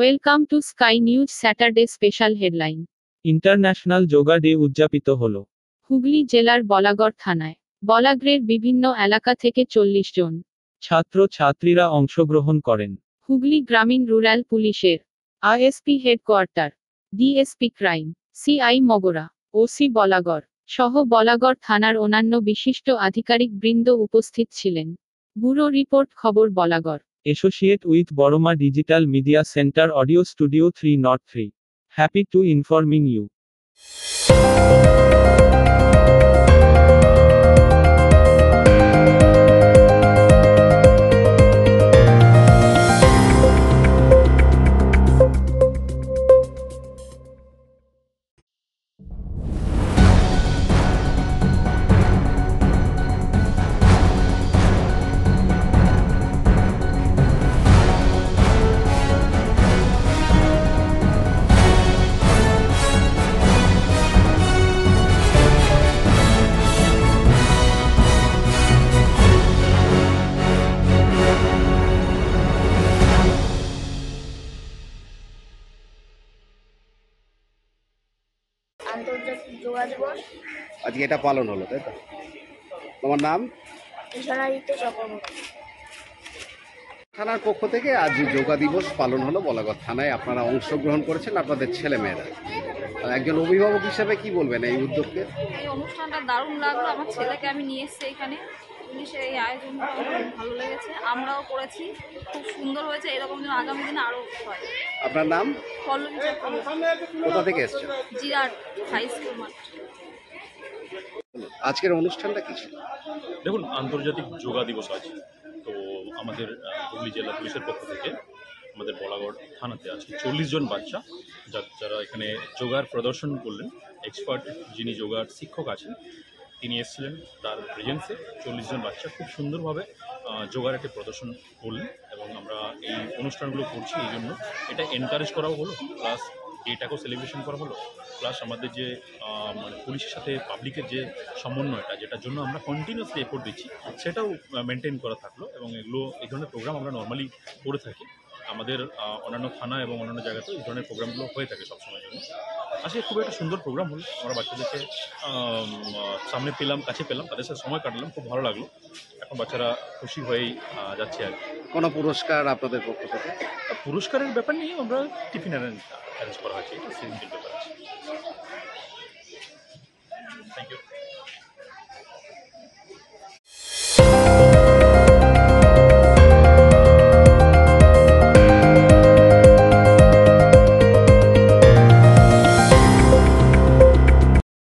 Welcome to sky news Saturday special headline. International yoga day উদযাপিত হলো। হুগলি জেলার বলাগড় থানায় বলাগ্রের বিভিন্ন এলাকা থেকে 40 জন ছাত্র ছাত্রীরা অংশগ্রহণ করেন। হুগলি গ্রামীণ রুরাল পুলিশের ISP headquarter, DSP crime, CI Mogra, OC Balagarh সহ বলাগড় থানার অন্যান্য বিশিষ্ট আধিকারিক বৃন্দ উপস্থিত ছিলেন। ব্যুরো রিপোর্ট, খবর Balagarh. Associate with Boroma Digital Media Center Audio Studio 303. Happy to informing you. আন্তর্জাতিক যোগা দিবস আজকে এটা পালন হলো, তাই তো? তোমার নাম? ঈশানাদিত্য চক্রবর্তী। থানার পক্ষ থেকে আজ যোগা দিবস পালন হলো বলাগড় থানায়। আপনারা অংশগ্রহণ করেছেন, আপনাদের ছেলেমেয়েরা। একজন অভিভাবক হিসেবে কি বলবেন এই উদ্যোগকে? এই অনুষ্ঠানটা দারুণ লাগলো। আমার ছেলেকে আমি নিয়ে এসেছি এখানে। পুলিশের এই আয়োজনটা আমার ভালো লেগেছে, আমরাও করেছি, খুব সুন্দর হয়েছে। এরকম যেন আগামী দিনে আরও হয়। আপনার নাম? পল্লবী চক্রবর্তী, কোথা থেকে এসছেন? জিরাট হাই স্কুল মাঠ। আজকের অনুষ্ঠানটা কি ছিল? দেখুন, আন্তর্জাতিক যোগা দিবস আছে, তো আমাদের হুগলি জেলা পুলিশের পক্ষ থেকে আমাদের বলাগড় থানাতে আছে 40 জন বাচ্চা যারা এখানে যোগার প্রদর্শন করলেন। এক্সপার্ট যিনি যোগার শিক্ষক আছেন তিনি এসেছিলেন, তার প্রেজেন্সে 40 জন বাচ্চা খুব সুন্দরভাবে যোগার একটি প্রদর্শন করলেন। এবং আমরা এই অনুষ্ঠানগুলো করছি এই জন্য, এটা এনকারেজ করাও হলো, প্লাস এটাকেও সেলিব্রেশন করা হলো, প্লাস আমাদের যে মানে পুলিশের সাথে পাবলিকের যে সমন্বয়টা, যেটার জন্য আমরা কন্টিনিউয়াসলি এফোর্ট দিচ্ছি, সেটাও মেনটেন করা থাকলো। এবং এই ধরনের প্রোগ্রাম আমরা নর্মালি করে থাকি। আমাদের অন্যান্য থানা এবং অন্যান্য জায়গাতেও এই ধরনের প্রোগ্রামগুলো হয়ে থাকে সবসময়ের জন্য। আসলে খুব একটা সুন্দর প্রোগ্রাম হলো। আমরা বাচ্চাদেরকে সামনে পেলাম, কাছে পেলাম, তাদের সাথে সময় কাটালাম, খুব ভালো লাগলো। এখন বাচ্চারা খুশি হয়েই যাচ্ছে আর কি। কোনো পুরস্কার আপনাদের পক্ষ থেকে? পুরস্কারের ব্যাপার নিয়ে আমরা টিফিন অ্যারেঞ্জ করা হয়েছে, এটা সিম্পল ব্যাপার আছে।